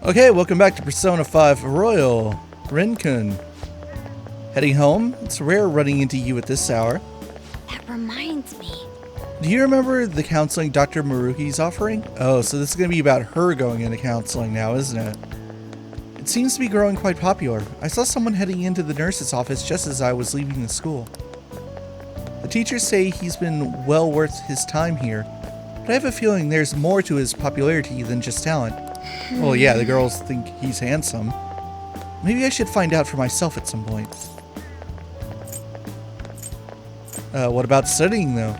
Okay, welcome back to Persona 5 Royal. Rinkun. Heading home? It's rare running into you at this hour. That reminds me. Do you remember the counseling Dr. Maruki's offering? Oh, so this is going to be about her going into counseling now, isn't it? It seems to be growing quite popular. I saw someone heading into the nurse's office just as I was leaving the school. The teachers say he's been well worth his time here, but I have a feeling there's more to his popularity than just talent. Well, yeah, the girls think he's handsome. Maybe I should find out for myself at some point. What about studying, though?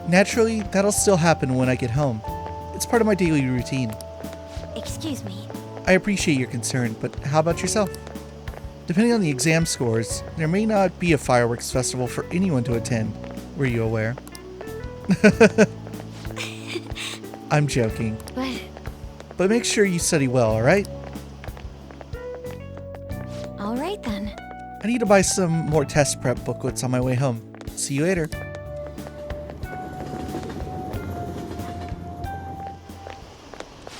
Naturally, that'll still happen when I get home. It's part of my daily routine. Excuse me. I appreciate your concern, but how about yourself? Depending on the exam scores, there may not be a fireworks festival for anyone to attend. Were you aware? I'm joking. But make sure you study well, alright? Alright then. I need to buy some more test prep booklets on my way home. See you later.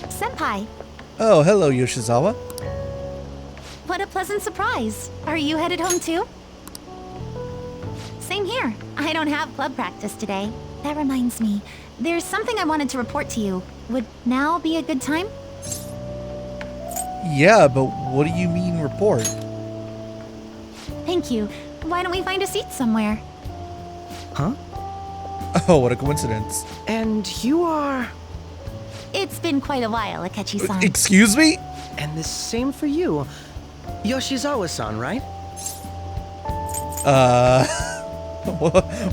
Senpai, Oh, hello, Yoshizawa. what a pleasant surprise. Are you headed home too? Same here. I don't have club practice today. That reminds me, there's something I wanted to report to you. Would now be a good time? Yeah, but what do you mean report? Thank you. Why don't we find a seat somewhere? Huh? Oh, what a coincidence. And you are... It's been quite a while, Akechi-san. Excuse me? And the same for you. Yoshizawa-san, right?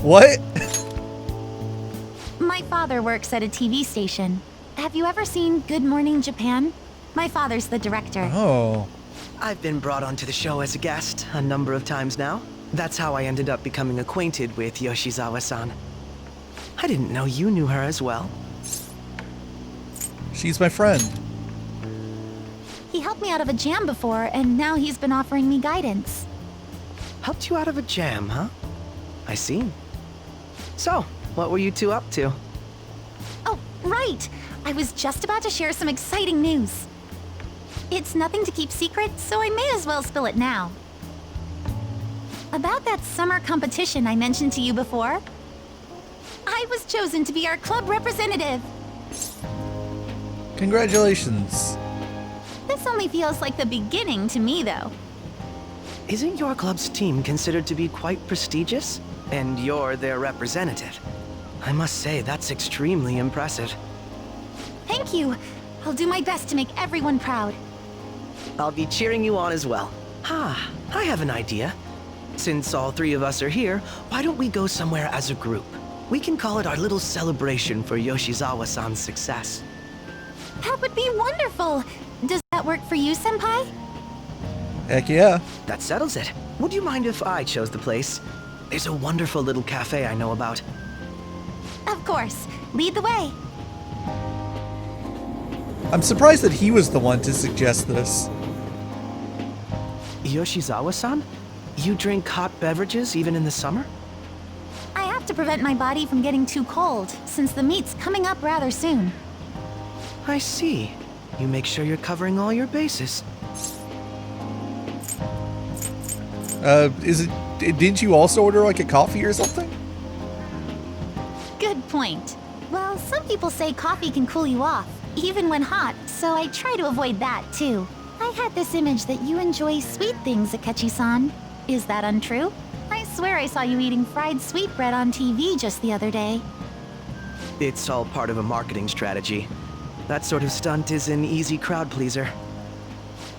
What? My father works at a TV station. Have you ever seen Good Morning Japan? My father's the director. Oh. I've been brought onto the show as a guest a number of times now. That's how I ended up becoming acquainted with Yoshizawa-san. I didn't know you knew her as well. She's my friend. He helped me out of a jam before, and now he's been offering me guidance. Helped you out of a jam, huh? I see. So, what were you two up to? Oh, right! I was just about to share some exciting news. It's nothing to keep secret, so I may as well spill it now. About that summer competition I mentioned to you before, I was chosen to be our club representative. Congratulations. This only feels like the beginning to me, though. Isn't your club's team considered to be quite prestigious? And you're their representative. I must say, that's extremely impressive. Thank you. I'll do my best to make everyone proud. I'll be cheering you on as well. Ah, I have an idea. Since all three of us are here, why don't we go somewhere as a group? We can call it our little celebration for Yoshizawa-san's success. That would be wonderful. Does that work for you, Senpai? Heck yeah. That settles it. Would you mind if I chose the place? There's a wonderful little cafe I know about. Of course. Lead the way. I'm surprised that he was the one to suggest this. Yoshizawa-san? You drink hot beverages even in the summer? I have to prevent my body from getting too cold, since the meet's coming up rather soon. I see. You make sure you're covering all your bases. Didn't you also order like a coffee or something? Good point. Well, some people say coffee can cool you off, even when hot, so I try to avoid that too. I had this image that you enjoy sweet things, Akechi-san. Is that untrue? I swear I saw you eating fried sweetbread on TV just the other day. It's all part of a marketing strategy. That sort of stunt is an easy crowd pleaser.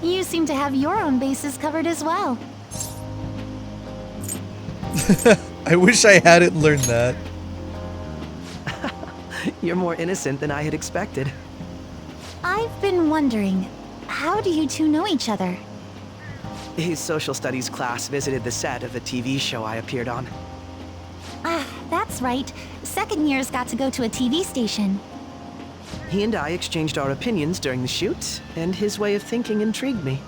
You seem to have your own bases covered as well. I wish I hadn't learned that. You're more innocent than I had expected. I've been wondering, how do you two know each other? His social studies class visited the set of a TV show I appeared on. Ah, that's right. Second years got to go to a TV station. He and I exchanged our opinions during the shoot, and his way of thinking intrigued me.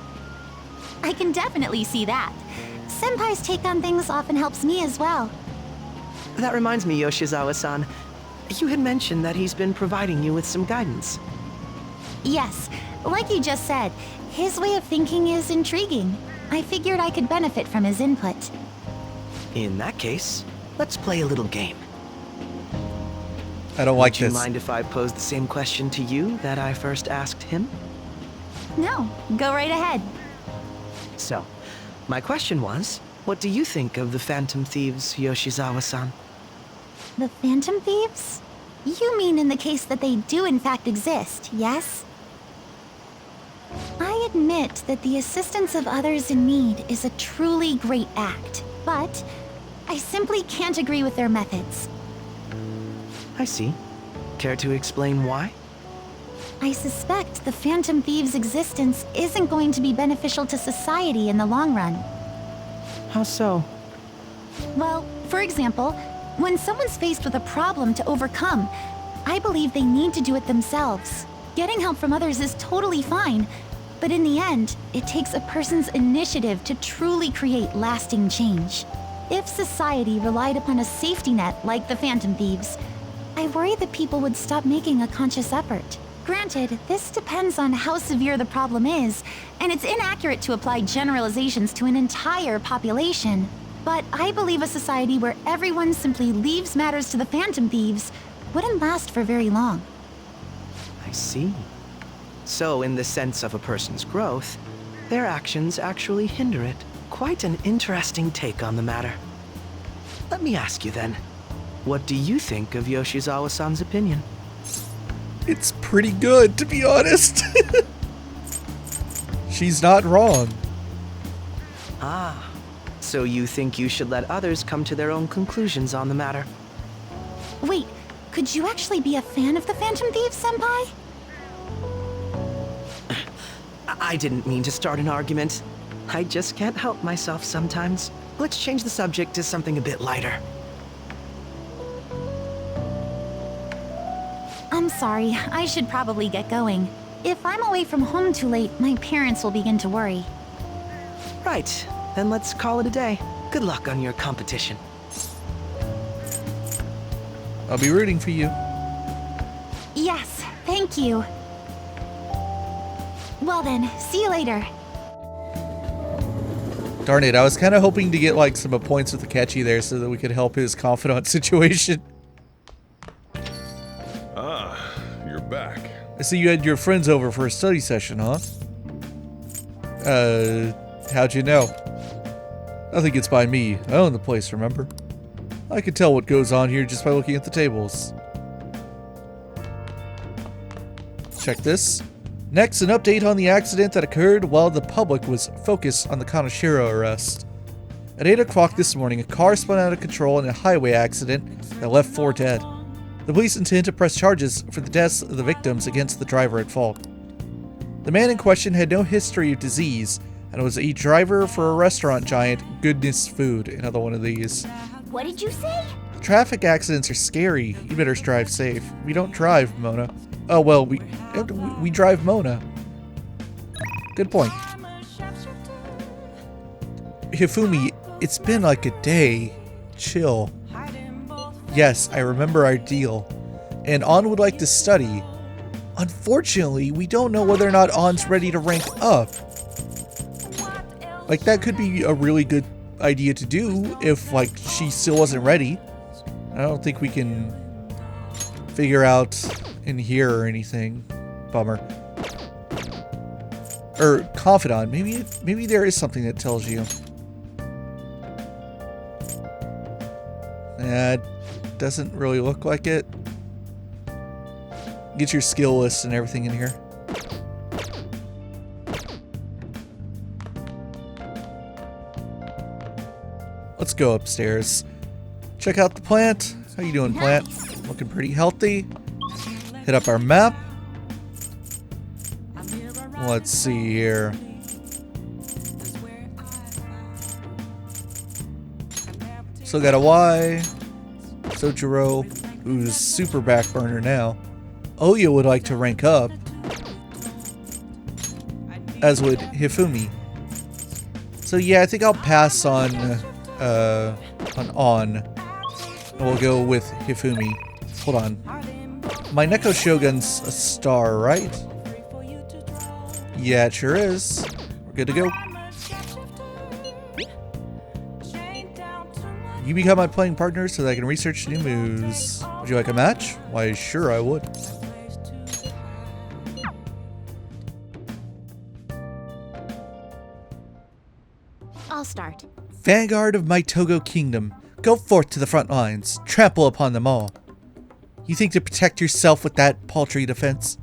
I can definitely see that. Senpai's take on things often helps me as well. That reminds me, Yoshizawa-san. You had mentioned that he's been providing you with some guidance. Yes, like you just said, his way of thinking is intriguing. I figured I could benefit from his input. In that case, let's play a little game. I don't like Would you this. mind if I posed the same question to you that I first asked him? No, go right ahead. So, my question was, what do you think of the Phantom Thieves, Yoshizawa-san? The Phantom Thieves? You mean in the case that they do in fact exist, yes? I admit that the assistance of others in need is a truly great act, but I simply can't agree with their methods. I see. Care to explain why? I suspect the Phantom Thieves' existence isn't going to be beneficial to society in the long run. How so? Well, for example, when someone's faced with a problem to overcome, I believe they need to do it themselves. Getting help from others is totally fine, but in the end, it takes a person's initiative to truly create lasting change. If society relied upon a safety net like the Phantom Thieves, I worry that people would stop making a conscious effort. Granted, this depends on how severe the problem is, and it's inaccurate to apply generalizations to an entire population. But I believe a society where everyone simply leaves matters to the Phantom Thieves wouldn't last for very long. I see. So, in the sense of a person's growth, their actions actually hinder it. Quite an interesting take on the matter. Let me ask you then, what do you think of Yoshizawa-san's opinion? It's pretty good, to be honest. She's not wrong. Ah, so you think you should let others come to their own conclusions on the matter? Wait, could you actually be a fan of the Phantom Thieves, Senpai? I didn't mean to start an argument. I just can't help myself sometimes. Let's change the subject to something a bit lighter. I'm sorry, I should probably get going. If I'm away from home too late, my parents will begin to worry. Right, then let's call it a day. Good luck on your competition. I'll be rooting for you. Yes, thank you. Well then, see you later. Darn it, I was kind of hoping to get like some points with Akechi there so that we could help his confidant situation. Ah, you're back. I see you had your friends over for a study session, huh? How'd you know? Nothing gets by me. I own the place, remember? I can tell what goes on here just by looking at the tables. Check this. Next, an update on the accident that occurred while the public was focused on the Kanashiro arrest. At 8 o'clock this morning, a car spun out of control in a highway accident that left 4 dead. The police intend to press charges for the deaths of the victims against the driver at fault. The man in question had no history of disease and was a driver for a restaurant giant, Goodness Food, another one of these. What did you say? Traffic accidents are scary. You better drive safe. We don't drive, Mona. Oh, well, we drive Mona. Good point. Hifumi, it's been like a day. Chill. Yes, I remember our deal. And An would like to study. Unfortunately, we don't know whether or not An's ready to rank up. Like, that could be a really good idea to do if, like, she still wasn't ready. I don't think we can figure out in here or anything. Bummer. Or confidant. Maybe there is something that tells you. Doesn't really look like it. Get your skill list and everything in here. Let's go upstairs. Check out the plant. How you doing, plant? Looking pretty healthy. Hit up our map. Let's see here. Still got a Y. Sojiro, who's super backburner now. Oya would like to rank up, as would Hifumi. So yeah, I think I'll pass on On. And we'll go with Hifumi. Hold on. My Neko Shogun's a star, right? Yeah, it sure is. We're good to go. You become my playing partner so that I can research new moves. Would you like a match? Why, sure I would. I'll start. Vanguard of my Togo kingdom, go forth to the front lines. Trample upon them all. You think to protect yourself with that paltry defense?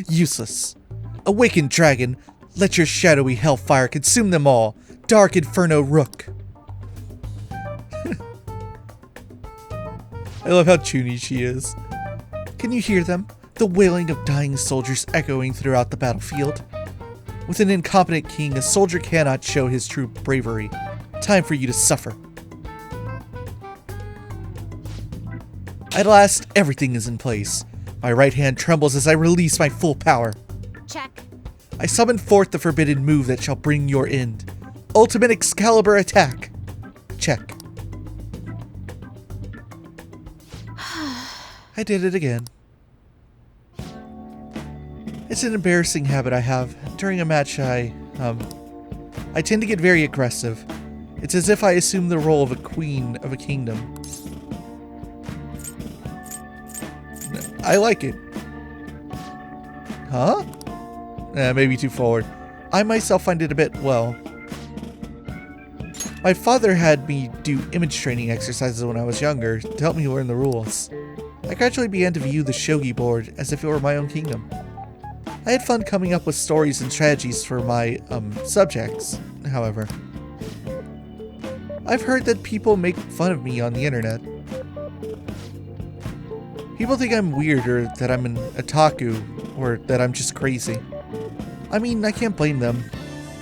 Useless. Awaken, dragon. Let your shadowy hellfire consume them all. Dark Inferno Rook. I love how chuny she is. Can you hear them? The wailing of dying soldiers echoing throughout the battlefield. With an incompetent king, a soldier cannot show his true bravery. Time for you to suffer. At last, everything is in place. My right hand trembles as I release my full power. Check. I summon forth the forbidden move that shall bring your end. Ultimate Excalibur attack. Check. I did it again. It's an embarrassing habit I have. During a match, I tend to get very aggressive. It's as if I assume the role of a queen of a kingdom. I like it. Huh? Maybe too forward. I myself find it a bit, well... My father had me do image training exercises when I was younger to help me learn the rules. I gradually began to view the shogi board as if it were my own kingdom. I had fun coming up with stories and strategies for my, subjects, however. I've heard that people make fun of me on the internet. People think I'm weird or that I'm an otaku or that I'm just crazy. I mean, I can't blame them.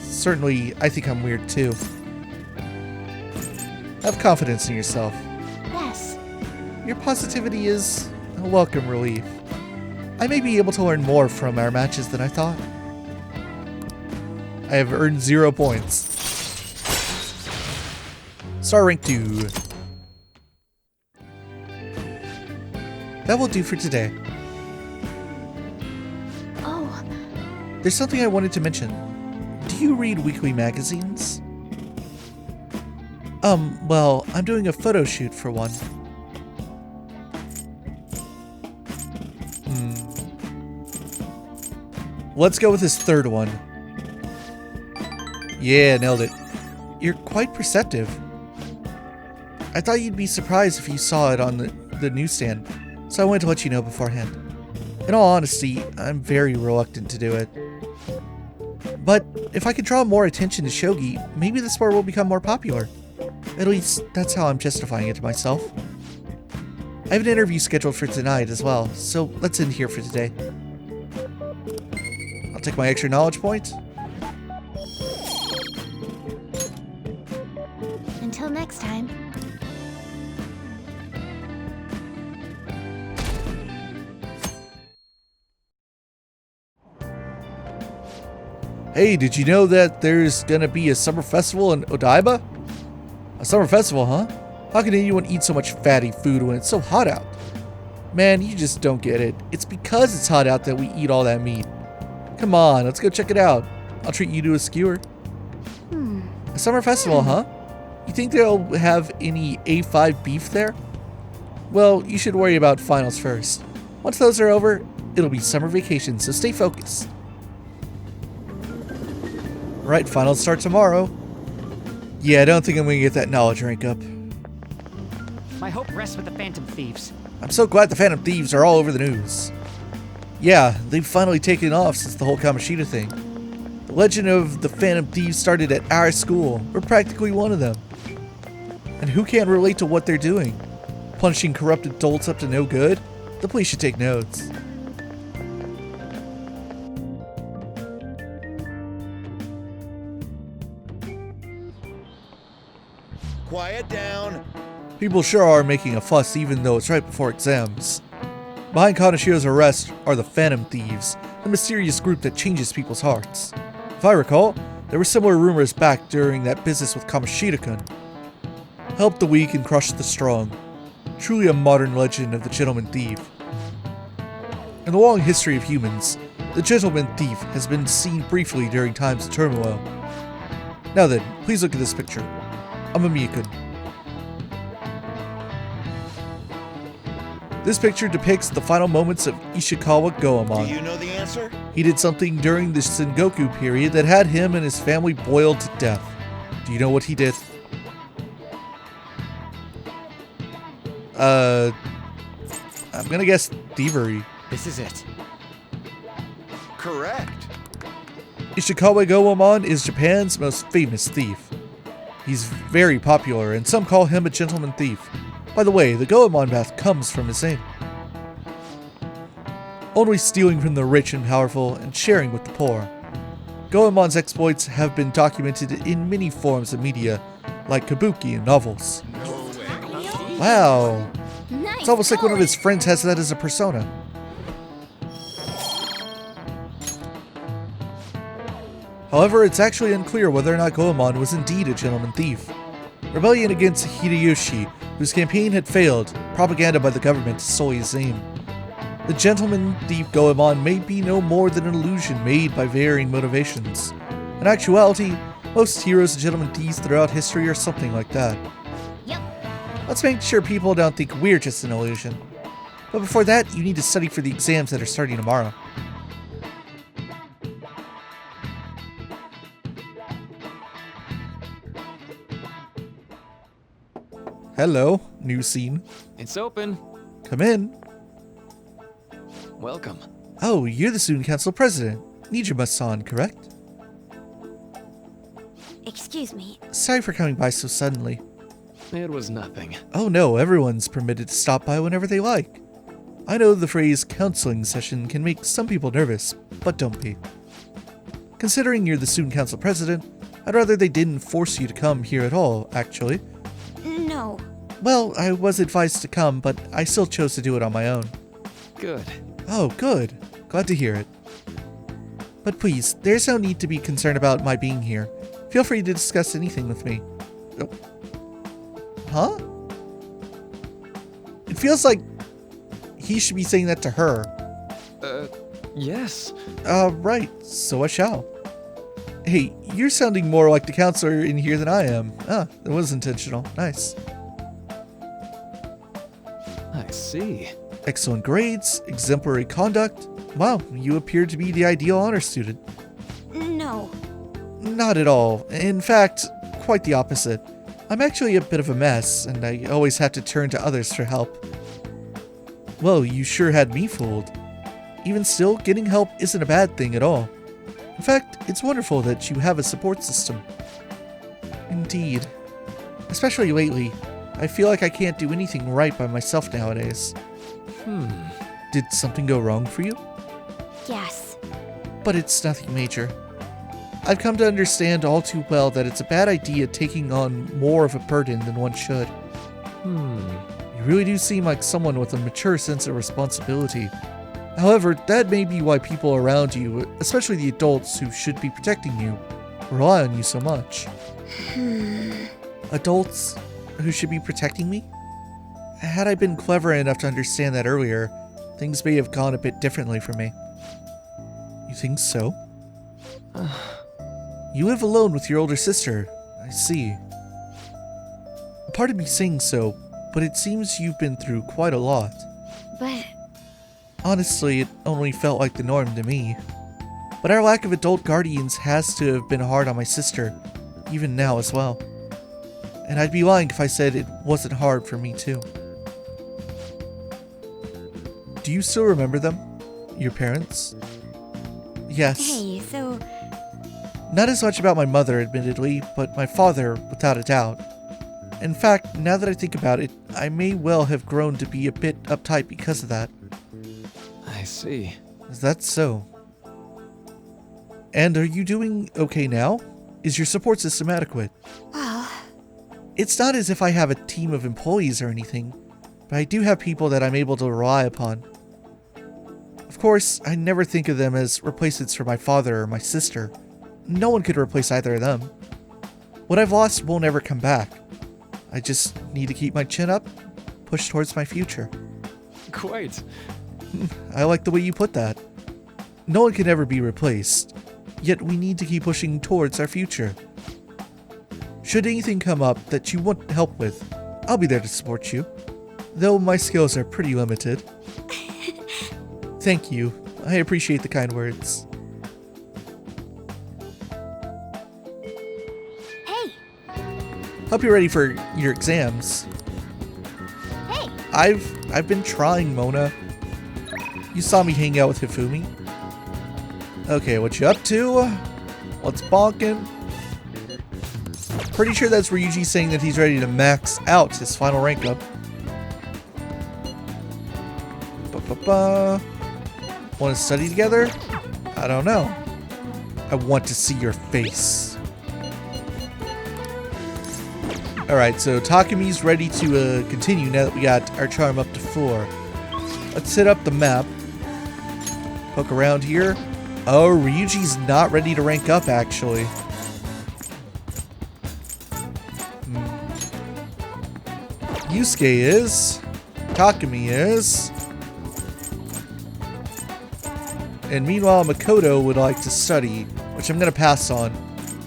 Certainly, I think I'm weird too. Have confidence in yourself. Yes. Your positivity is a welcome relief. I may be able to learn more from our matches than I thought. I have earned 0 points. Star rank 2. That will do for today. Oh. There's something I wanted to mention. Do you read weekly magazines? Well, I'm doing a photo shoot for one. Let's go with this third one. Yeah, nailed it. You're quite perceptive. I thought you'd be surprised if you saw it on the newsstand, so I wanted to let you know beforehand. In all honesty, I'm very reluctant to do it. But if I could draw more attention to shogi, maybe the sport will become more popular. At least, that's how I'm justifying it to myself. I have an interview scheduled for tonight as well, so let's end here for today. I'll take my extra knowledge point. Until next time. Hey, did you know that there's gonna be a summer festival in Odaiba? A summer festival, huh? How can anyone eat so much fatty food when it's so hot out? Man, you just don't get it. It's because it's hot out that we eat all that meat. Come on, let's go check it out. I'll treat you to a skewer. A summer festival, huh? You think they'll have any A5 beef there? Well, you should worry about finals first. Once those are over, it'll be summer vacation, so stay focused. Right, finals start tomorrow. Yeah, I don't think I'm gonna get that knowledge rank up. My hope rests with the Phantom Thieves. I'm so glad the Phantom Thieves are all over the news. Yeah, they've finally taken off since the whole Kamoshida thing. The legend of the Phantom Thieves started at our school. We're practically one of them. And who can't relate to what they're doing? Punishing corrupt adults up to no good? The police should take notes. Quiet down. People sure are making a fuss even though it's right before exams. Behind Kanashiro's arrest are the Phantom Thieves, the mysterious group that changes people's hearts. If I recall, there were similar rumors back during that business with Kamoshida-kun. Help the weak and crush the strong. Truly a modern legend of the gentleman thief. In the long history of humans, The gentleman thief has been seen briefly during times of turmoil. Now then, please look at this picture. I'm a Miyakun. This picture depicts the final moments of Ishikawa Goemon. Do you know the answer? He did something during the Sengoku period that had him and his family boiled to death. Do you know what he did? I'm gonna guess thievery. This is it. Correct. Ishikawa Goemon is Japan's most famous thief. He's very popular, and some call him a gentleman thief. By the way, the Goemon bath comes from his name. Only stealing from the rich and powerful and sharing with the poor. Goemon's exploits have been documented in many forms of media, like kabuki and novels. Wow, Nice. it's almost like one of his friends has that as a persona. However, it's actually unclear whether or not Goemon was indeed a gentleman thief. Rebellion against Hideyoshi, whose campaign had failed, propaganda by the government to sully his name. The gentleman thief Goemon may be no more than an illusion made by varying motivations. In actuality, most heroes and gentleman thieves throughout history are something like that. Yep. Let's make sure people don't think we're just an illusion. But before that, you need to study for the exams that are starting tomorrow. Hello, new scene. It's open. Come in. Welcome. Oh, you're the student council president. Nijima-san, correct? Excuse me. Sorry for coming by so suddenly. It was nothing. Oh no, everyone's permitted to stop by whenever they like. I know the phrase counseling session can make some people nervous, but don't be. Considering you're the student council president, I'd rather they didn't force you to come here at all, actually. No. Well, I was advised to come, but I still chose to do it on my own. Good. Oh, good. Glad to hear it. But please, there's no need to be concerned about my being here. Feel free to discuss anything with me. Oh. Huh? It feels like he should be saying that to her. Yes. Right. So I shall. Hey, you're sounding more like the counselor in here than I am. Ah, that was intentional. Nice. I see. Excellent grades, exemplary conduct. Wow, you appear to be the ideal honor student. No. Not at all. In fact, quite the opposite. I'm actually a bit of a mess, and I always have to turn to others for help. Well, you sure had me fooled. Even still, getting help isn't a bad thing at all. In fact, it's wonderful that you have a support system. Indeed. Especially lately, I feel like I can't do anything right by myself nowadays. Did something go wrong for you? Yes. But it's nothing major. I've come to understand all too well that it's a bad idea taking on more of a burden than one should. You really do seem like someone with a mature sense of responsibility. However, that may be why people around you, especially the adults who should be protecting you, rely on you so much. Adults who should be protecting me? Had I been clever enough to understand that earlier, things may have gone a bit differently for me. You think so? You live alone with your older sister. I see. A part of me saying so, but it seems you've been through quite a lot. But Honestly, it only felt like the norm to me. But our lack of adult guardians has to have been hard on my sister, even now as well. And I'd be lying if I said it wasn't hard for me too. Do you still remember them? Your parents? Yes. hey, so Not as much about my mother, admittedly, but my father, without a doubt. In fact, now that I think about it, I may well have grown to be a bit uptight because of that. I see. Is that so? And are you doing okay now? Is your support system adequate? well, It's not as if I have a team of employees or anything, but I do have people that I'm able to rely upon. Of course, I never think of them as replacements for my father or my sister. No one could replace either of them. What I've lost will never come back. I just need to keep my chin up, push towards my future. Quite. I like the way you put that. No one can ever be replaced, yet we need to keep pushing towards our future. Should anything come up that you want help with, I'll be there to support you, though my skills are pretty limited. Thank you. I appreciate the kind words. Hey, Hope you're ready for your exams. hey, I've been trying, Mona. You saw me hang out with Hifumi. Okay, what you up to? What's bonking? Pretty sure that's Ryuji saying that he's ready to max out his final rank up. Want to study together? I don't know. I want to see your face. Alright, so Takemi's ready to continue now that we got our charm up to 4. Let's hit up the map. Poke around here. Oh, Ryuji's not ready to rank up, actually. Yusuke is. Takemi is. And meanwhile, Makoto would like to study, which I'm going to pass on.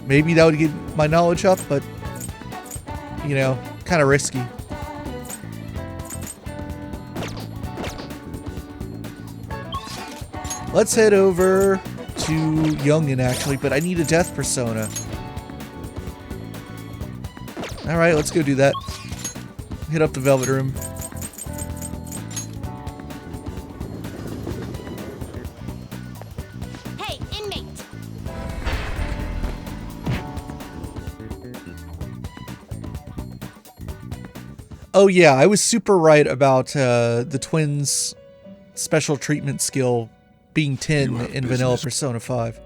Maybe that would get my knowledge up, but, you know, kind of risky. Let's head over to Youngin, actually, but I need a death persona. Alright, let's go do that. Hit up the Velvet Room. hey, inmate. Oh yeah, I was super right about the twins' special treatment skill being 10 in Vanilla Persona 5.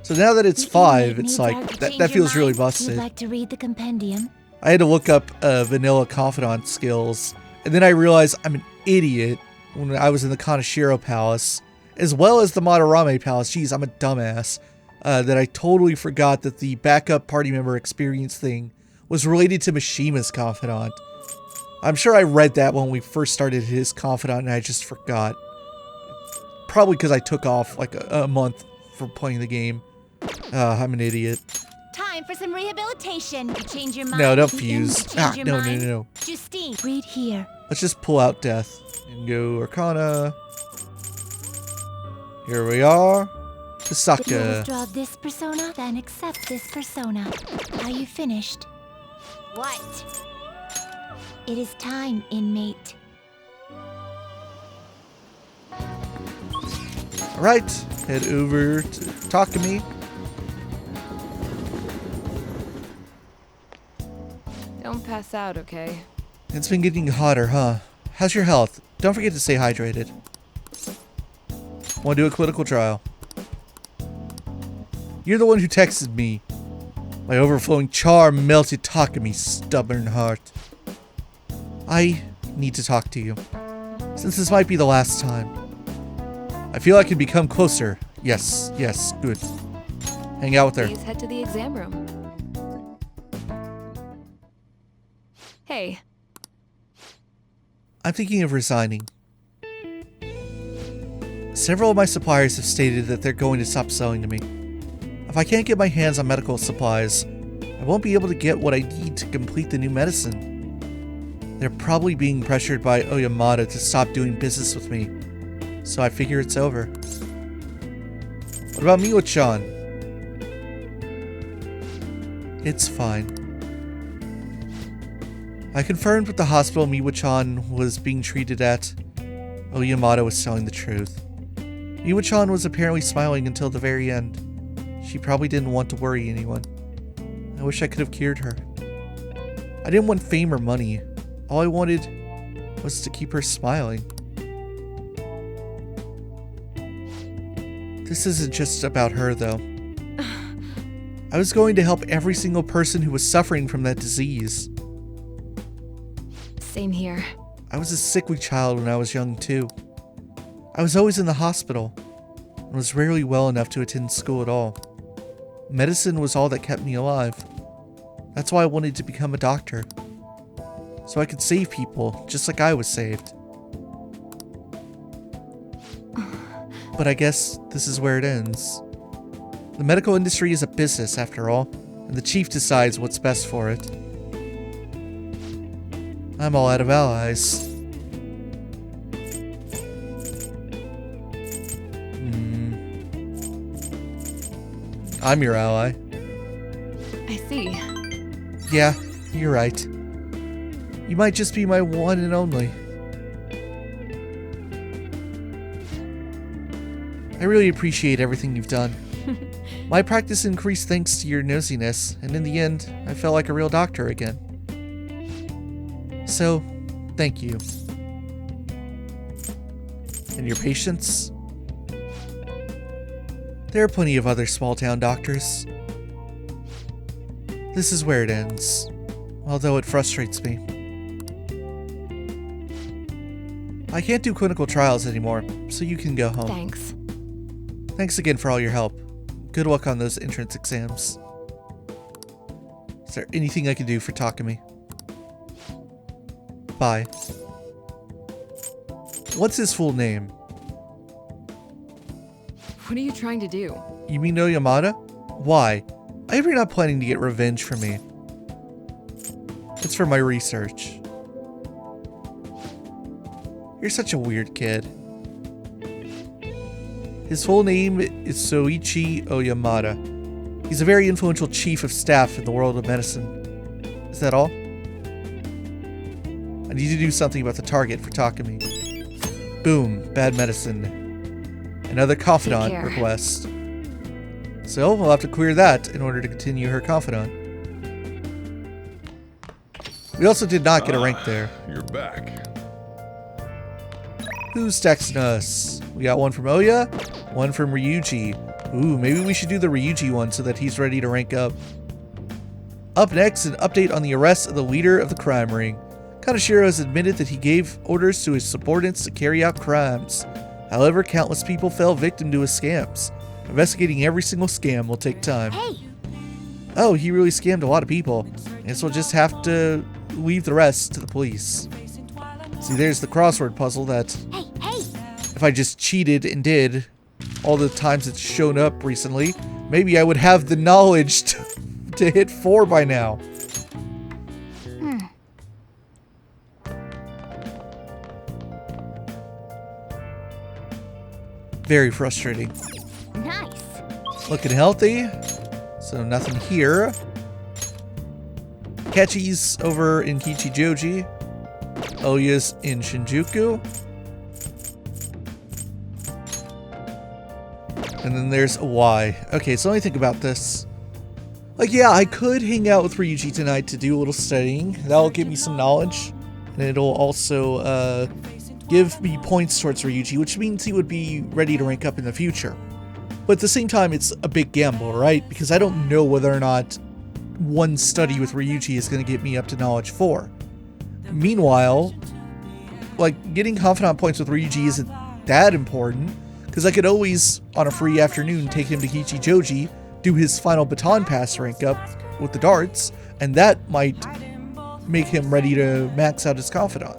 So now that it's 5, it's like, that feels really busted. Would like to read the compendium? I had to look up Vanilla Confidant skills, and then I realized I'm an idiot when I was in the Kaneshiro Palace, as well as the Madarame Palace. Jeez, I'm a dumbass. That I totally forgot that the backup party member experience thing was related to Mishima's Confidant. I'm sure I read that when we first started his Confidant, and I just forgot. Probably because I took off like a month for playing the game. I'm an idiot. Time for some rehabilitation. You change your mind. No, don't You fuse. change your No. mind. Justine, read here. Let's just pull out death and go Arcana. Here we are. If you Saka. withdraw this persona, then accept this persona. Are you finished? What? It is time, inmate. Alright, head over to Takemi. Don't pass out, okay? It's been getting hotter, huh? How's your health? Don't forget to stay hydrated. Want to do a clinical trial? You're the one who texted me. My overflowing charm melted Takemi's stubborn heart. I need to talk to you, since this might be the last time. I feel I can become closer. Yes, good. Hang out with her. Please head to the exam room. Hey, I'm thinking of resigning. Several of my suppliers have stated that they're going to stop selling to me. If I can't get my hands on medical supplies, I won't be able to get what I need to complete the new medicine. They're probably being pressured by Oyamada to stop doing business with me, so I figure it's over. What about Miwa-chan? It's fine. I confirmed with the hospital Miwa-chan was being treated at. Oyamada was telling the truth. Miwa-chan was apparently smiling until the very end. She probably didn't want to worry anyone. I wish I could have cured her. I didn't want fame or money. All I wanted was to keep her smiling. This isn't just about her, though. I was going to help every single person who was suffering from that disease. same here. I was a sickly child when I was young, too. I was always in the hospital, and was rarely well enough to attend school at all. Medicine was all that kept me alive. That's why I wanted to become a doctor. So I could save people, just like I was saved. But I guess this is where it ends. The medical industry is a business, after all, and the chief decides what's best for it. I'm all out of allies. I'm your ally. I see. Yeah, you're right. You might just be my one and only. I really appreciate everything you've done. My practice increased thanks to your nosiness, and in the end, I felt like a real doctor again. So, thank you. And your patience? There are plenty of other small-town doctors. This is where it ends, although it frustrates me. I can't do clinical trials anymore, so you can go home. Thanks. Thanks again for all your help. Good luck on those entrance exams. Is there anything I can do for Takumi? Bye. What's his full name? What are you trying to do? You mean no Yamada? Why? I hope you're not planning to get revenge for me. It's for my research. You're such a weird kid. His full name is Soichi Oyamada. He's a very influential chief of staff in the world of medicine. Is that all? I need to do something about the target for Takumi. Boom, bad medicine. Another confidant Take care. request. So we'll have to clear that in order to continue her confidant. We also did not get a rank there. You're back. Who's texting us? We got one from Oya, one from Ryuji. Ooh, maybe we should do the Ryuji one so that he's ready to rank up. Up next, an update on the arrest of the leader of the crime ring. Kaneshiro has admitted that he gave orders to his subordinates to carry out crimes. However, countless people fell victim to his scams. Investigating every single scam will take time. Hey, Oh, he really scammed a lot of people. I guess we'll just have to leave the rest to the police. See, there's the crossword puzzle that hey, if I just cheated and did all the times it's shown up recently, maybe I would have the knowledge to hit 4 by now. Very frustrating. nice. Looking healthy. So nothing here. Ketchi's over in Kichijoji. Oya's in Shinjuku. And then there's a Y. Okay, so let me think about this. Like, yeah, I could hang out with Ryuji tonight to do a little studying. That'll give me some knowledge. And it'll also give me points towards Ryuji, which means he would be ready to rank up in the future. But at the same time, it's a big gamble, right? Because I don't know whether or not one study with Ryuji is going to get me up to knowledge 4. Meanwhile, like, getting confidant points with Ryuji isn't that important, because I could always, on a free afternoon, take him to Kichijoji, do his final baton pass rank up with the darts, and that might make him ready to max out his confidant.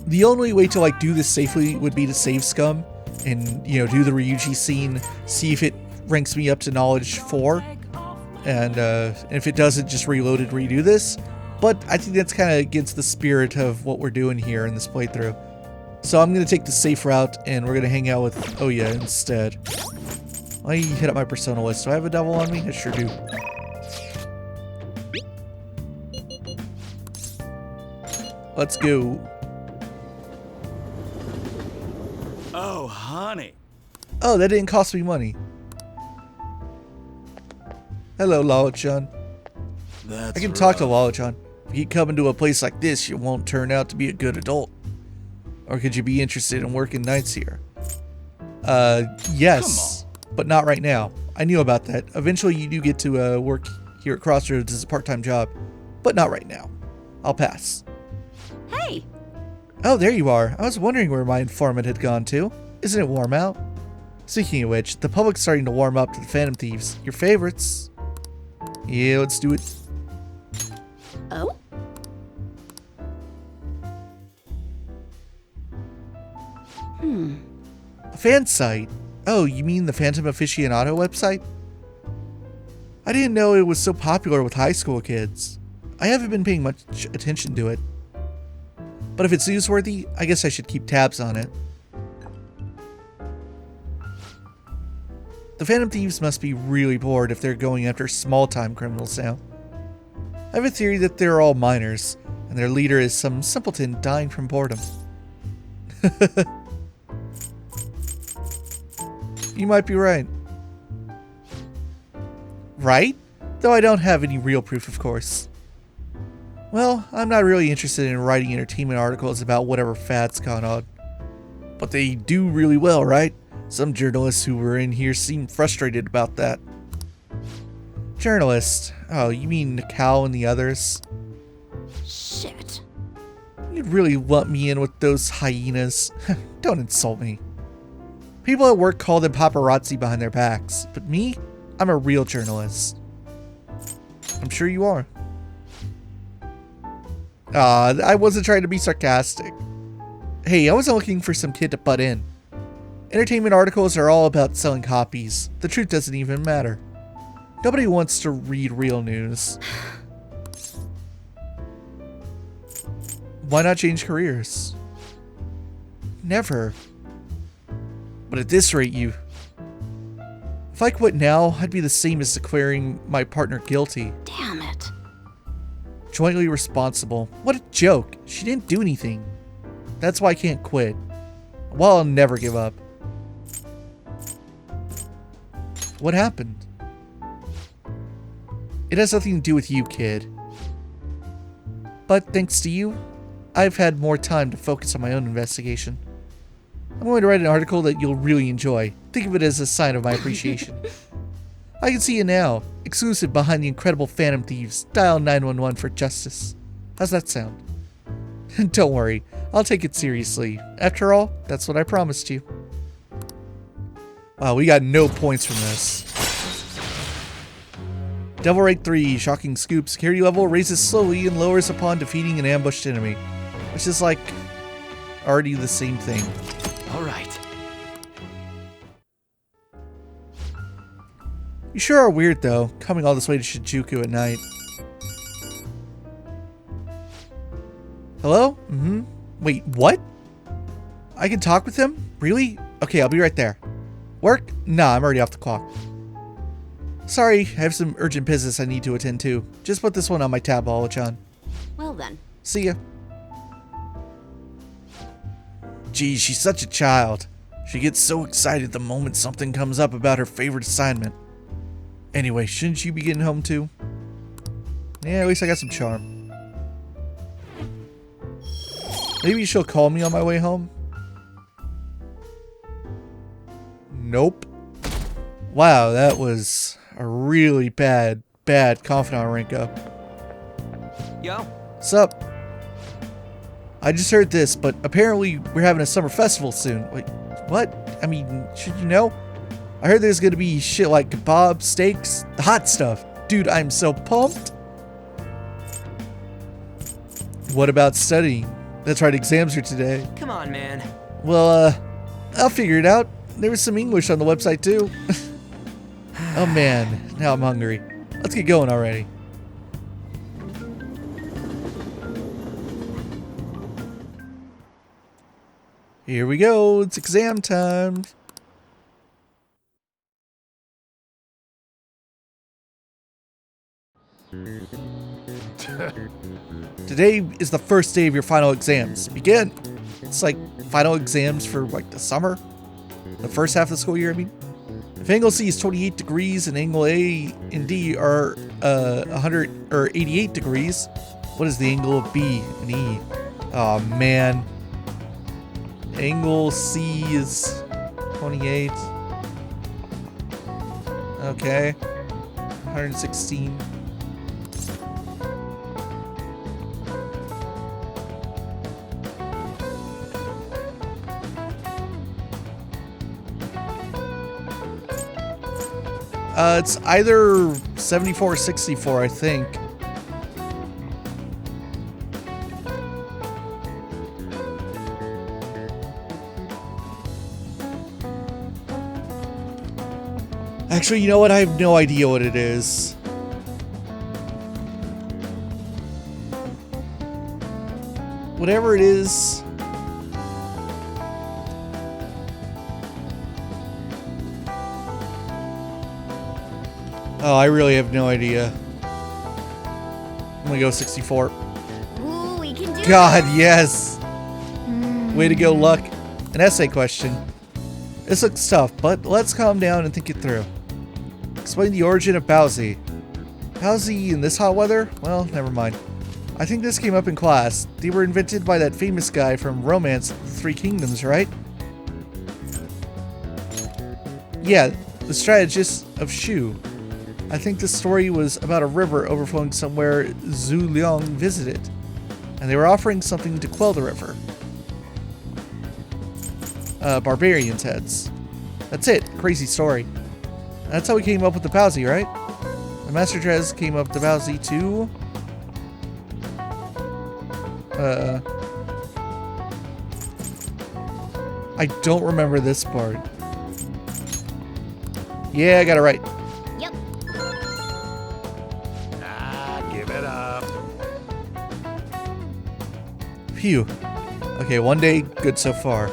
The only way to, like, do this safely would be to save Scum and, you know, do the Ryuji scene, see if it ranks me up to knowledge 4, and if it doesn't, just reload and redo this. But I think that's kind of against the spirit of what we're doing here in this playthrough. So I'm going to take the safe route, and we're going to hang out with Oya instead. I hit up my persona list. Do I have a devil on me? I sure do. Let's go. Oh, honey. Oh, that didn't cost me money. Hello, Lalo-chan. That's I can talk to Lalo-chan. If you come into a place like this, you won't turn out to be a good adult. Or could you be interested in working nights here? Yes, but not right now. I knew about that. Eventually, you do get to work here at Crossroads as a part-time job, but not right now. I'll pass. Hey, Oh, there you are. I was wondering where my informant had gone to. Isn't it warm out? Speaking of which, the public's starting to warm up to the Phantom Thieves. Your favorites. Yeah, let's do it. oh, Fan site? Oh, you mean the Phantom Aficionado website? I didn't know it was so popular with high school kids. I haven't been paying much attention to it. But if it's newsworthy, I guess I should keep tabs on it. The Phantom Thieves must be really bored if they're going after small-time criminals now. I have a theory that they're all minors, and their leader is some simpleton dying from boredom. You might be right. Right? Though I don't have any real proof, of course. Well, I'm not really interested in writing entertainment articles about whatever fad's gone on. But they do really well, right? Some journalists who were in here seem frustrated about that. Journalist? Oh, you mean Nicole and the others? Shit. You'd really lump me in with those hyenas. Don't insult me. People at work call them paparazzi behind their backs, but me? I'm a real journalist. I'm sure you are. I wasn't trying to be sarcastic. Hey, I wasn't looking for some kid to butt in. Entertainment articles are all about selling copies. The truth doesn't even matter. Nobody wants to read real news. Why not change careers? Never. But at this rate, if I quit now, I'd be the same as declaring my partner guilty. Damn it. Jointly responsible. What a joke. She didn't do anything. That's why I can't quit. Well, I'll never give up. What happened? It has nothing to do with you, kid. But thanks to you, I've had more time to focus on my own investigation. I'm going to write an article that you'll really enjoy. Think of it as a sign of my appreciation. I can see you now. Exclusive behind the incredible Phantom Thieves. Dial 911 for justice. How's that sound? Don't worry, I'll take it seriously. After all, that's what I promised you. Wow, we got no points from this. Devil Raid 3, Shocking Scoop. Security level raises slowly and lowers upon defeating an ambushed enemy. Which is like already the same thing. All right. You sure are weird though, coming all this way to Shinjuku at night. Hello? Mm-hmm. Wait, what? I can talk with him? Really? Okay, I'll be right there. Work? Nah, I'm already off the clock. Sorry, I have some urgent business I need to attend to. Just put this one on my tab, All-chan. Well then. See ya. Geez, she's such a child. She gets so excited the moment something comes up about her favorite assignment. Anyway, shouldn't you be getting home too? Yeah, at least I got some charm. Maybe she'll call me on my way home? Nope. Wow, that was a really bad confidant rank up. Yo. Sup? I just heard this, but apparently we're having a summer festival soon. Wait, what? I mean, should you know? I heard there's gonna be shit like kebabs, steaks, the hot stuff. Dude, I'm so pumped. What about studying? That's right, exams are today. Come on, man. Well, I'll figure it out. There was some English on the website too. Oh man, now I'm hungry. Let's get going already. Here we go, it's exam time. Today is the first day of your final exams. Begin! It's like final exams for like the summer. The first half of the school year, I mean. If angle C is 28 degrees and angle A and D are 100 or 88 degrees, what is the angle of B and E? Oh man. Angle C is 28. Okay. 116. It's either 74 or 64, I think. Actually, you know what? I have no idea what it is. Whatever it is. Oh, I really have no idea. I'm gonna go 64. Ooh, we can do God, yes. Way to go, Luck. An essay question. This looks tough, but let's calm down and think it through. Explain the origin of Bowsy. Bowsy in this hot weather? Well, never mind. I think this came up in class. They were invented by that famous guy from Romance of the Three Kingdoms, right? Yeah, the strategist of Shu. I think the story was about a river overflowing somewhere Zhu Liang visited, and they were offering something to quell the river. Barbarians' heads. That's it. Crazy story. That's how we came up with the Bowsy, right? The Master Trez came up with the Bowsy too. I don't remember this part. Yeah, I got it right. Yep. Give it up. Phew. Okay, one day good so far.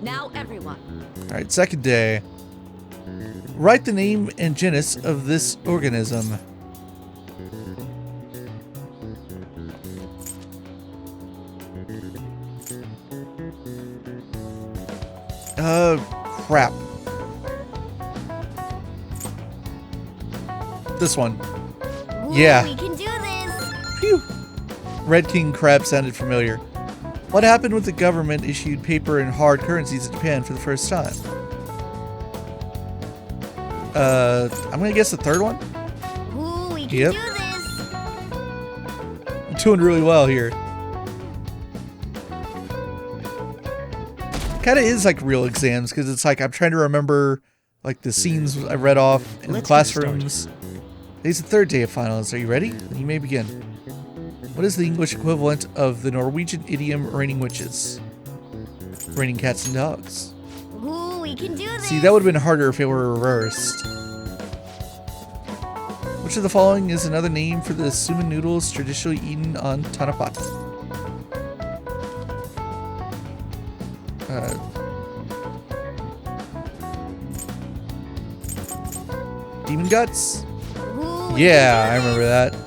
Now everyone. Alright, second day. Write the name and genus of this organism. Crap. This one. Ooh, Yeah. we can do this. Phew. Red King Crab sounded familiar. What happened when the government issued paper and hard currencies in Japan for the first time? I'm gonna guess the third one? Ooh, we can Yep. do this. I'm doing really well here. Kinda is like real exams, because it's like I'm trying to remember like the scenes I read off in the Let's get classrooms. Today's the third day of finals. Are you ready? Then you may begin. What is the English equivalent of the Norwegian idiom raining witches? Raining cats and dogs. Ooh, we can do this. See, that would have been harder if it were reversed. Which of the following is another name for the suman noodles traditionally eaten on Tanapat? Demon guts? Ooh, we Yeah, I can do remember this. that.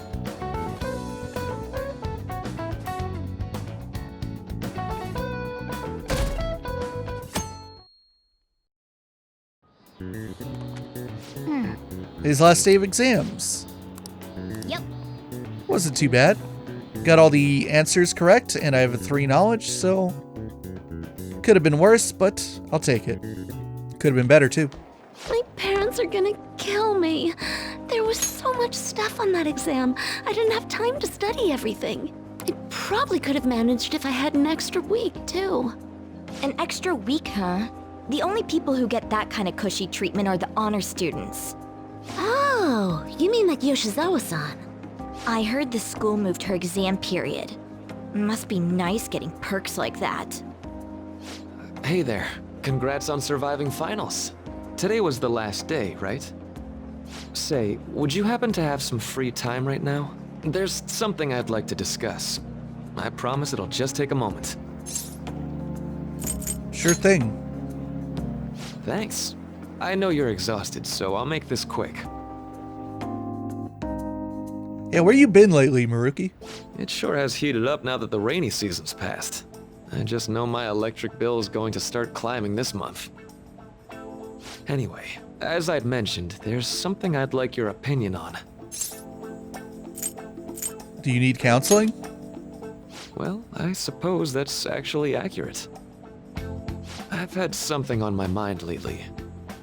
His last day of exams. Yep. Wasn't too bad. Got all the answers correct, and I have a 3 knowledge, so could have been worse, but I'll take it. Could have been better too. My parents are gonna kill me. There was so much stuff on that exam. I didn't have time to study everything. I probably could have managed if I had an extra week, too. An extra week, huh? The only people who get that kind of cushy treatment are the honor students. Oh, you mean like Yoshizawa-san? I heard the school moved her exam period. Must be nice getting perks like that. Hey there. Congrats on surviving finals. Today was the last day, right? Say, would you happen to have some free time right now? There's something I'd like to discuss. I promise it'll just take a moment. Sure thing. Thanks. I know you're exhausted, so I'll make this quick. Yeah, where you been lately, Maruki? It sure has heated up now that the rainy season's passed. I just know my electric bill is going to start climbing this month. Anyway, as I'd mentioned, there's something I'd like your opinion on. Do you need counseling? Well, I suppose that's actually accurate. I've had something on my mind lately,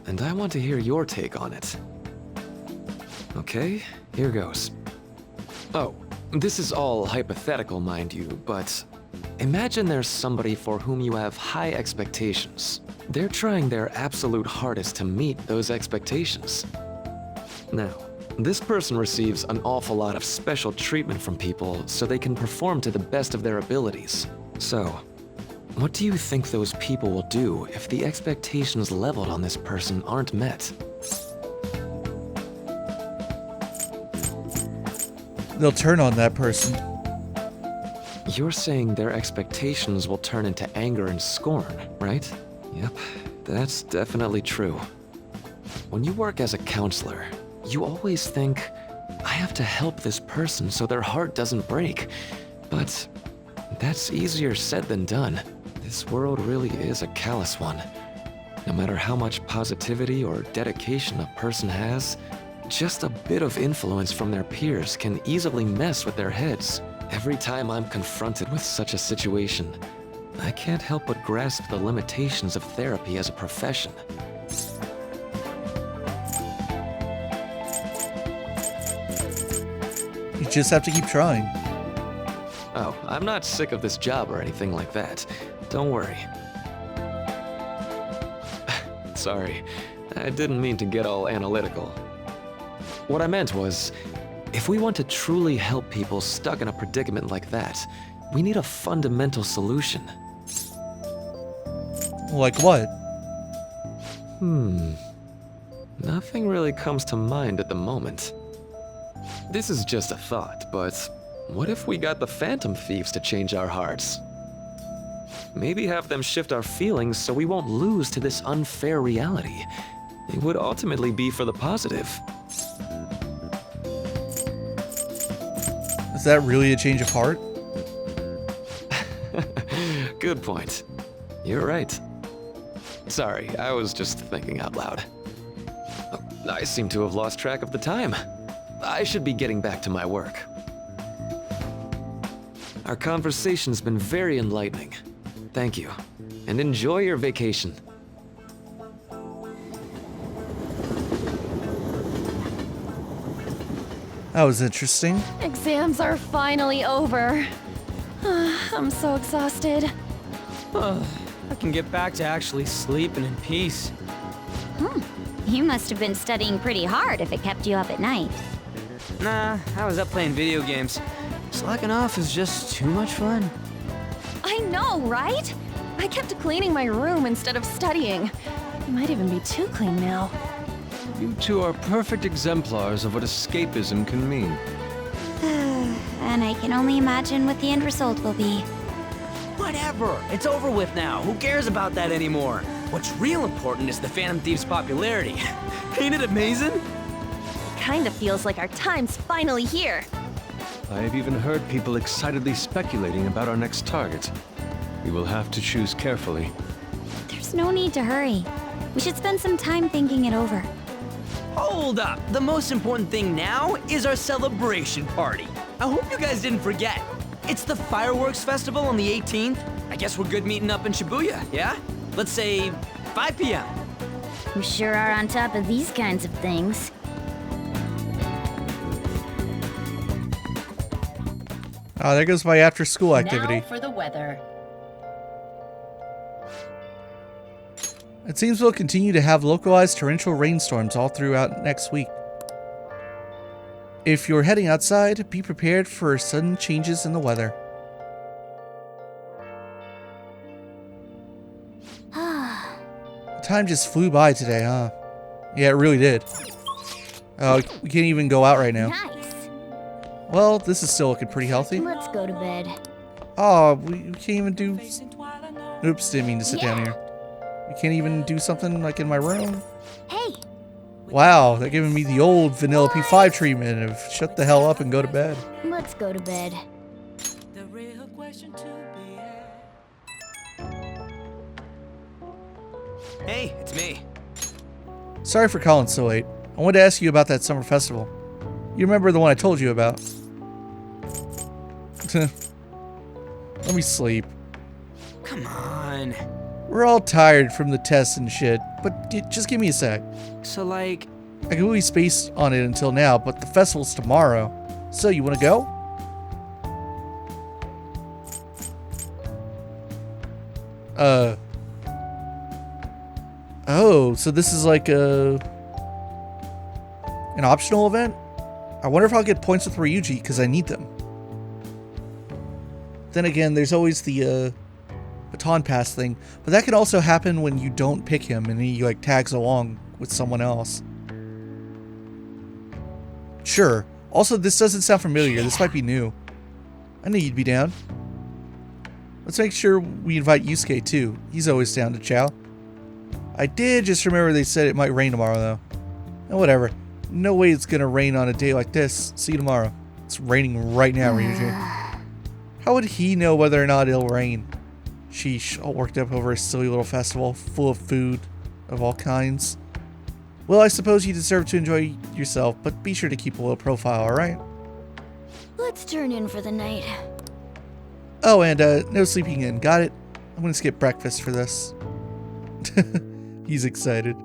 and I want to hear your take on it. Okay, here goes. Oh, this is all hypothetical, mind you, but imagine there's somebody for whom you have high expectations. They're trying their absolute hardest to meet those expectations. Now, this person receives an awful lot of special treatment from people so they can perform to the best of their abilities. So, What do you think those people will do if the expectations leveled on this person aren't met? They'll turn on that person. You're saying their expectations will turn into anger and scorn, right? Yep, that's definitely true. When you work as a counselor, you always think, I have to help this person so their heart doesn't break. But that's easier said than done. This world really is a callous one. No matter how much positivity or dedication a person has, just a bit of influence from their peers can easily mess with their heads. Every time I'm confronted with such a situation, I can't help but grasp the limitations of therapy as a profession. You just have to keep trying. Oh, I'm not sick of this job or anything like that. Don't worry. Sorry, I didn't mean to get all analytical. What I meant was, if we want to truly help people stuck in a predicament like that, we need a fundamental solution. Like what? Nothing really comes to mind at the moment. This is just a thought, but what if we got the Phantom Thieves to change our hearts? Maybe have them shift our feelings so we won't lose to this unfair reality. It would ultimately be for the positive. Is that really a change of heart? Good point. You're right. Sorry, I was just thinking out loud. I seem to have lost track of the time. I should be getting back to my work. Our conversation's been very enlightening. Thank you, and enjoy your vacation. That was interesting. Exams are finally over. I'm so exhausted. I can get back to actually sleeping in peace. You must have been studying pretty hard if it kept you up at night. Nah, I was up playing video games. Slacking off is just too much fun. I know, right? I kept cleaning my room instead of studying. It might even be too clean now. You two are perfect exemplars of what escapism can mean. And I can only imagine what the end result will be. Whatever, it's over with now. Who cares about that anymore? What's real important is the Phantom Thieves' popularity. Ain't it amazing? Kinda feels like our time's finally here. I have even heard people excitedly speculating about our next target. We will have to choose carefully. There's no need to hurry. We should spend some time thinking it over. Hold up, the most important thing now is our celebration party. I hope you guys didn't forget. It's the fireworks festival on the 18th. I guess we're good meeting up in Shibuya, yeah? Let's say 5 p.m. You sure are on top of these kinds of things. Oh, there goes my after-school activity. Now for the weather. It seems we'll continue to have localized torrential rainstorms all throughout next week. If you're heading outside, be prepared for sudden changes in the weather. Time just flew by today, huh? Yeah, it really did. Oh, we can't even go out right now. Nice. Well, this is still looking pretty healthy. Let's go to bed. Oh, we can't even do... Oops, didn't mean to sit down here. We can't even do something like in my room. Hey. Wow, they're giving me the old Vanilla P5 treatment of shut the hell up and go to bed. Let's go to bed. Hey, it's me. Sorry for calling so late. I wanted to ask you about that summer festival. You remember the one I told you about? Let me sleep. Come on. We're all tired from the tests and shit, but just give me a sec. So like... I can only space on it until now, but the festival's tomorrow. So, you wanna go? Oh, so this is like an optional event? I wonder if I'll get points with Ryuji, because I need them. Then again, there's always the baton pass thing, but that can also happen when you don't pick him and he like tags along with someone else. Sure. Also, this doesn't sound familiar. This might be new. I knew you'd be down. Let's make sure we invite Yusuke too. He's always down to chow. I did just remember they said it might rain tomorrow though. And whatever. No way it's gonna rain on a day like this. See you tomorrow. It's raining right now, Ryuji. How would he know whether or not it'll rain? Sheesh, all worked up over a silly little festival full of food of all kinds. Well, I suppose you deserve to enjoy yourself, but be sure to keep a low profile, alright? Let's turn in for the night. Oh, and no sleeping in. Got it? I'm gonna skip breakfast for this. He's excited.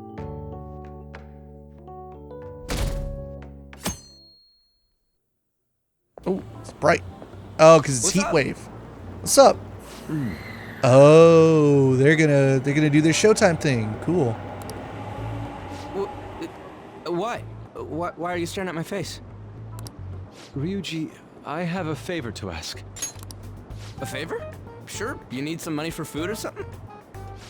Oh, it's bright. Oh, because it's heat wave. What's up? Oh, they're gonna do their Showtime thing. Cool. What? Why are you staring at my face? Ryuji, I have a favor to ask. A favor? Sure. You need some money for food or something?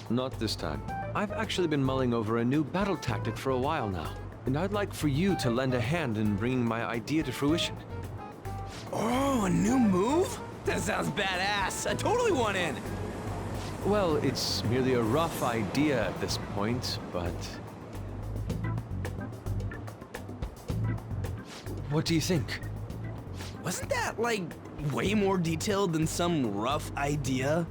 Not this time. I've actually been mulling over a new battle tactic for a while now, and I'd like for you to lend a hand in bringing my idea to fruition. Oh, a new move? That sounds badass. I totally want in. Well, it's merely a rough idea at this point, but... What do you think? Wasn't that, like, way more detailed than some rough idea?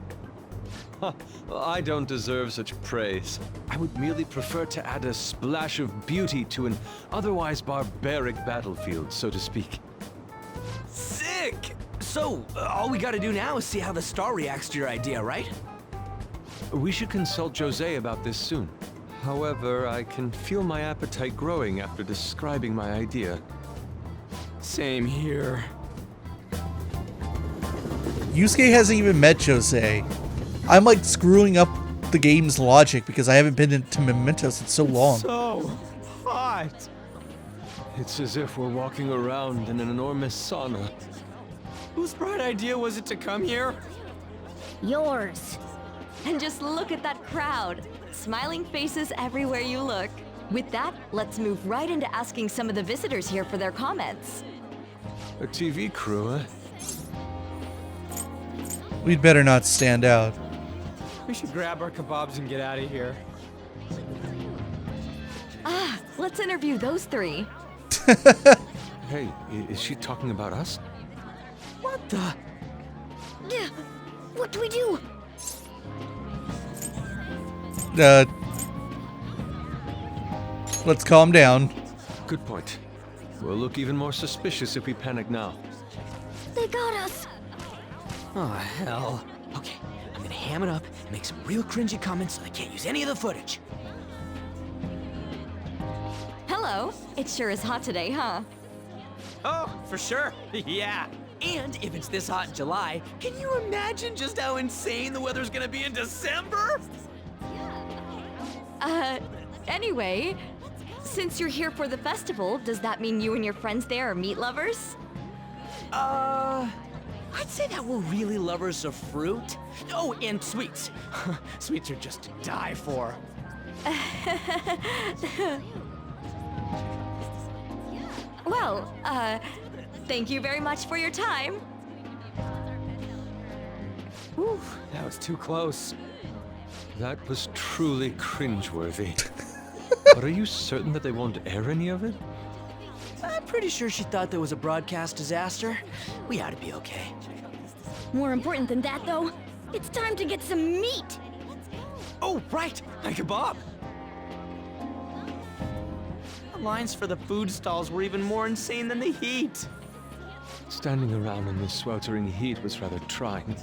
I don't deserve such praise. I would merely prefer to add a splash of beauty to an otherwise barbaric battlefield, so to speak. Sick! So, all we gotta do now is see how the star reacts to your idea, right? We should consult Jose about this soon. However, I can feel my appetite growing after describing my idea. Same here. Yusuke hasn't even met Jose. I'm like screwing up the game's logic because I haven't been into Mementos in so long. So hot! It's as if we're walking around in an enormous sauna. Whose bright idea was it to come here? Yours. And just look at that crowd. Smiling faces everywhere you look. With that, let's move right into asking some of the visitors here for their comments. A TV crew, huh? We'd better not stand out. We should grab our kebabs and get out of here. Ah, let's interview those three. Hey, is she talking about us? What the? Yeah, what do we do? Let's calm down. Good point. We'll look even more suspicious if we panic now. They got us. Oh, hell. Okay, I'm gonna ham it up and make some real cringy comments so I can't use any of the footage. Hello. It sure is hot today, huh? Oh, for sure. Yeah. And if it's this hot in July, can you imagine just how insane the weather's gonna be in December? Anyway, since you're here for the festival, does that mean you and your friends there are meat lovers? I'd say that we're really lovers of fruit. Oh, and sweets. Sweets are just to die for. Well, thank you very much for your time. Whew, that was too close. That was truly cringeworthy. But are you certain that they won't air any of it? I'm pretty sure she thought there was a broadcast disaster. We ought to be okay. More important than that, though, it's time to get some meat. Oh, right, my kebab. The lines for the food stalls were even more insane than the heat. Standing around in the sweltering heat was rather trying.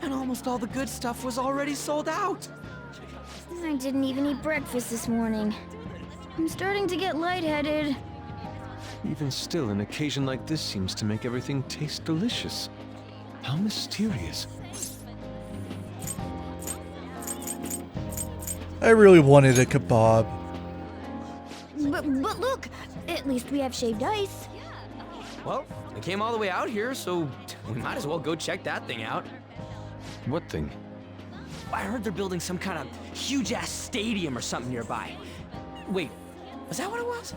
And almost all the good stuff was already sold out. I didn't even eat breakfast this morning. I'm starting to get lightheaded. Even still, an occasion like this seems to make everything taste delicious. How mysterious. I really wanted a kebab. But look, at least we have shaved ice. Well, I came all the way out here, so we might as well go check that thing out. What thing? I heard they're building some kind of huge-ass stadium or something nearby. Wait, was that what it was?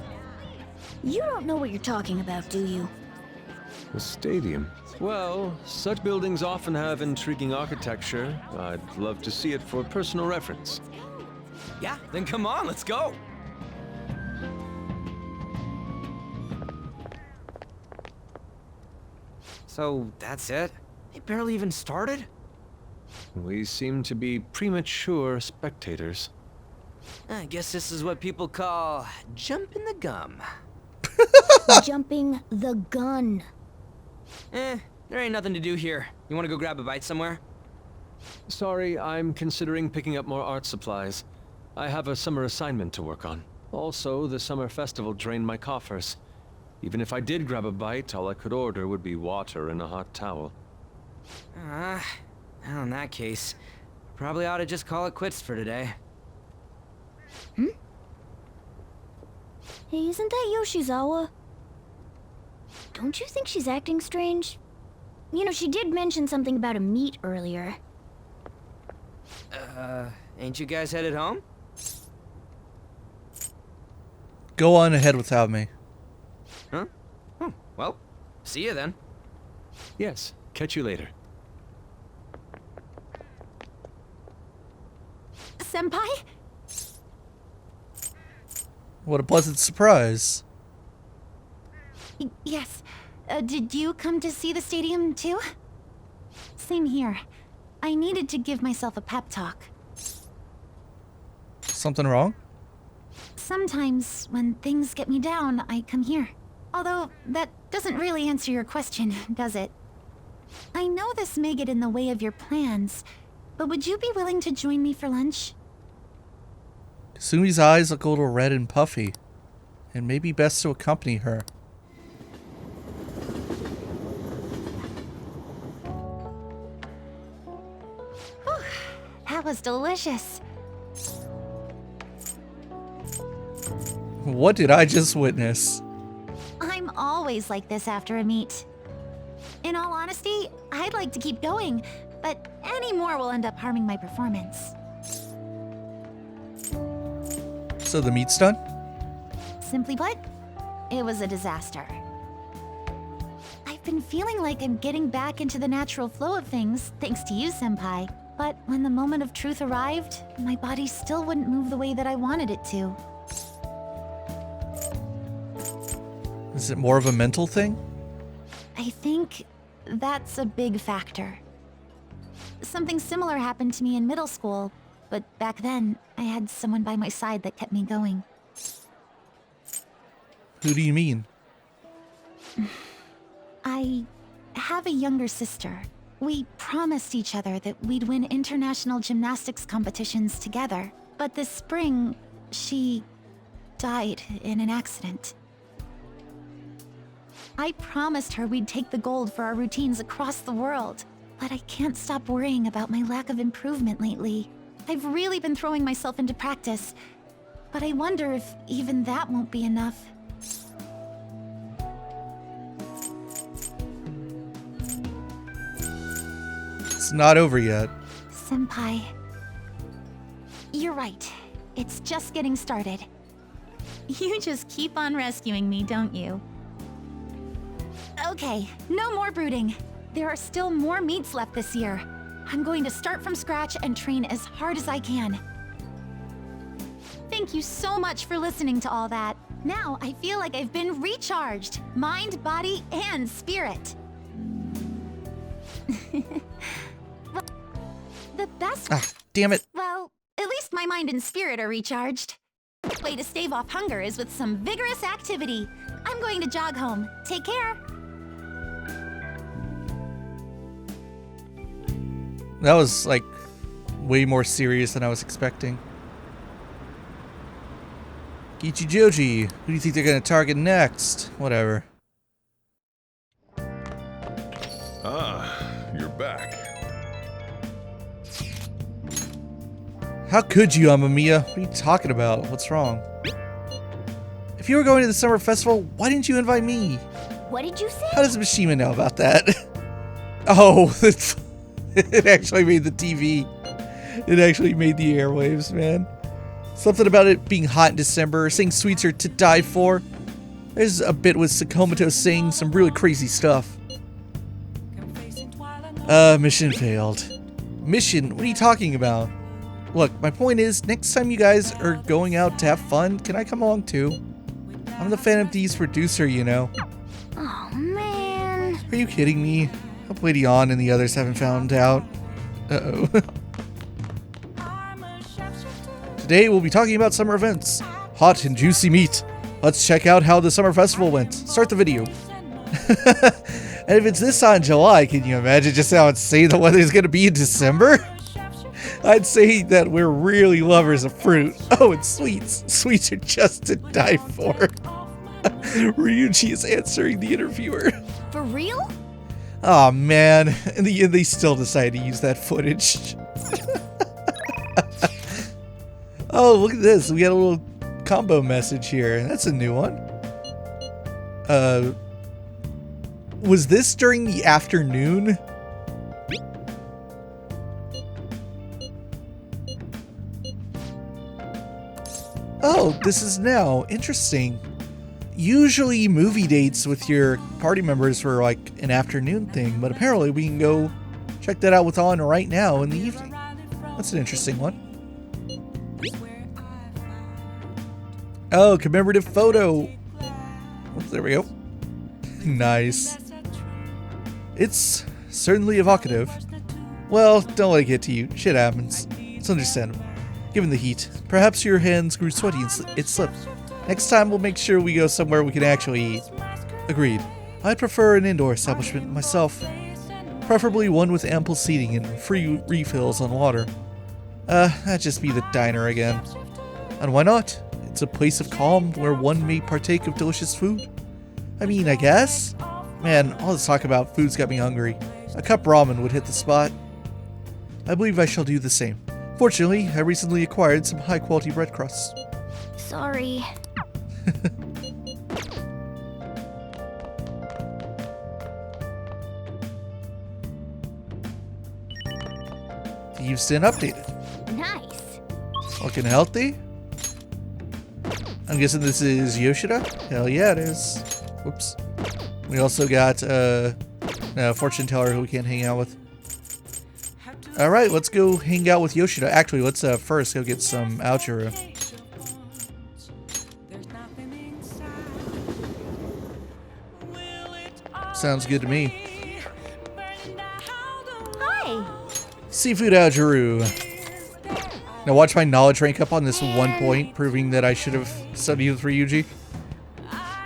You don't know what you're talking about, do you? A stadium? Well, such buildings often have intriguing architecture. I'd love to see it for personal reference. Yeah, then come on, let's go. So, that's it? They barely even started? We seem to be premature spectators. I guess this is what people call jumping the gum. Jumping the gun. There ain't nothing to do here. You wanna go grab a bite somewhere? Sorry, I'm considering picking up more art supplies. I have a summer assignment to work on. Also, the summer festival drained my coffers. Even if I did grab a bite, all I could order would be water and a hot towel. Well, in that case, probably ought to just call it quits for today. Hey, isn't that Yoshizawa? Don't you think she's acting strange? You know, she did mention something about a meet earlier. Ain't you guys headed home? Go on ahead without me. Huh? Oh, well, see you then. Yes, catch you later. Senpai? What a pleasant surprise. Yes. Did you come to see the stadium too? Same here. I needed to give myself a pep talk. Something wrong? Sometimes, when things get me down, I come here. Although, that doesn't really answer your question, does it? I know this may get in the way of your plans, but would you be willing to join me for lunch? Sumi's eyes look a little red and puffy. It may be best to accompany her. Whew, that was delicious. What did I just witness? I'm always like this after a meet. In all honesty, I'd like to keep going, but any more will end up harming my performance. So the meet's done? Simply put, it was a disaster. I've been feeling like I'm getting back into the natural flow of things, thanks to you, Senpai. But when the moment of truth arrived, my body still wouldn't move the way that I wanted it to. Is it more of a mental thing? I think that's a big factor. Something similar happened to me in middle school, but back then, I had someone by my side that kept me going. Who do you mean? I have a younger sister. We promised each other that we'd win international gymnastics competitions together. But this spring, she died in an accident. I promised her we'd take the gold for our routines across the world. But I can't stop worrying about my lack of improvement lately. I've really been throwing myself into practice, but I wonder if even that won't be enough. It's not over yet. Senpai, you're right. It's just getting started. You just keep on rescuing me, don't you? Okay, no more brooding. There are still more meets left this year. I'm going to start from scratch and train as hard as I can. Thank you so much for listening to all that. Now I feel like I've been recharged. Mind, body, and spirit. Well, the best... damn it. Well, at least my mind and spirit are recharged. The way to stave off hunger is with some vigorous activity. I'm going to jog home. Take care. That was, like, way more serious than I was expecting. Kichijoji, who do you think they're gonna target next? Whatever. Ah, you're back. How could you, Amamiya? What are you talking about? What's wrong? If you were going to the summer festival, why didn't you invite me? What did you say? How does Mishima know about that? Oh, it actually made the TV. It actually made the airwaves, man. Something about it being hot in December, saying sweets are to die for. There's a bit with Sakamoto saying some really crazy stuff. Mission failed. Mission? What are you talking about? Look, my point is, next time you guys are going out to have fun, can I come along too? I'm the Phantom Thieves producer, you know. Oh, man. Are you kidding me? Hope Lady On and the others haven't found out. Uh-oh. Today we'll be talking about summer events. Hot and juicy meat. Let's check out how the summer festival went. Start the video. And if it's this hot in July, can you imagine just how insane the weather's gonna be in December? I'd say that we're really lovers of fruit. Oh, and sweets. Sweets are just to die for. Ryuji is answering the interviewer. For real? Oh man, in the end they still decided to use that footage. Oh, look at this. We got a little combo message here. That's a new one. Was this during the afternoon? Oh, this is now. Interesting. Usually movie dates with your party members were like an afternoon thing, but apparently we can go check that out with On right now in the evening. That's an interesting one. Oh, commemorative photo. Oops, there we go. Nice. It's certainly evocative. Well, don't let it get to you. Shit happens. It's understandable. Given the heat, perhaps your hands grew sweaty and it slipped. Next time we'll make sure we go somewhere we can actually eat. Agreed. I'd prefer an indoor establishment myself. Preferably one with ample seating and free refills on water. That'd just be the diner again. And why not? It's a place of calm where one may partake of delicious food. I mean, I guess? Man, all this talk about food's got me hungry. A cup ramen would hit the spot. I believe I shall do the same. Fortunately, I recently acquired some high-quality bread crusts. Sorry. Thieves Den updated. Nice. Looking healthy? I'm guessing this is Yoshida? Hell yeah, it is. Whoops. We also got a fortune teller who we can't hang out with. Alright, let's go hang out with Yoshida. Actually, let's first go get some Aochuru. Sounds good to me. Hi. Seafood Aochuru. Now watch my knowledge rank up on this one point, proving that I should have studied with Ryuji.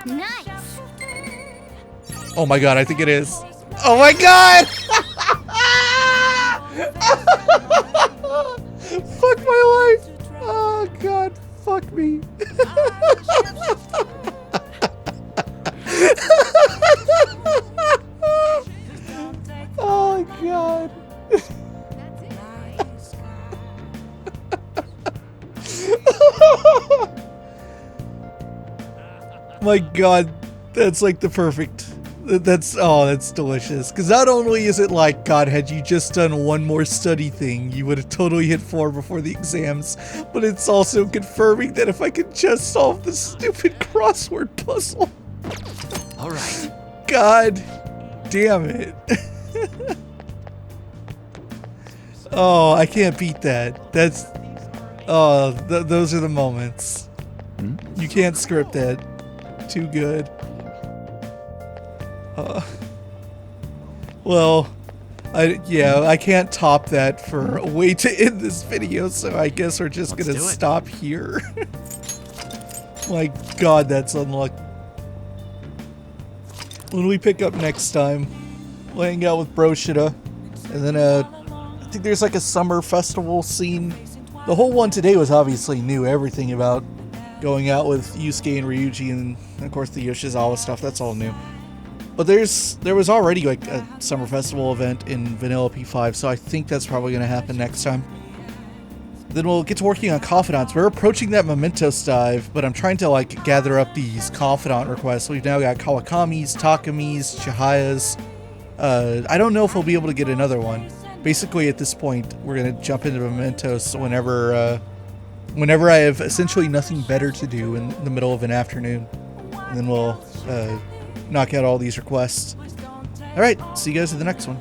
Nice. Oh my god, I think it is. Oh my god! Fuck my life! Oh god, fuck me. Oh god. My god, that's like the perfect. That's delicious. Because not only is it like, God, had you just done one more study thing, you would have totally hit 4 before the exams, but it's also confirming that if I could just solve the stupid crossword puzzle. Alright. God damn it. Oh, I can't beat that. That's... Oh, those are the moments. You can't script that. Too good. Well, I can't top that for a way to end this video, so I guess we're just gonna stop here. My god, that's unlucky. When we pick up next time, we'll hang out with Broshida, and then I think there's like a summer festival scene. The whole one today was obviously new, everything about going out with Yusuke and Ryuji, and of course the Yoshizawa stuff, that's all new. But there was already like a summer festival event in Vanilla P5, so I think that's probably going to happen next time. Then we'll get to working on confidants. We're approaching that Mementos dive, but I'm trying to like gather up these confidant requests. We've now got Kawakami's, Takami's, Chihaya's. I don't know if we'll be able to get another one. basically at this point, we're going to jump into Mementos whenever I have essentially nothing better to do in the middle of an afternoon. And then we'll knock out all these requests. All right, see you guys in the next one.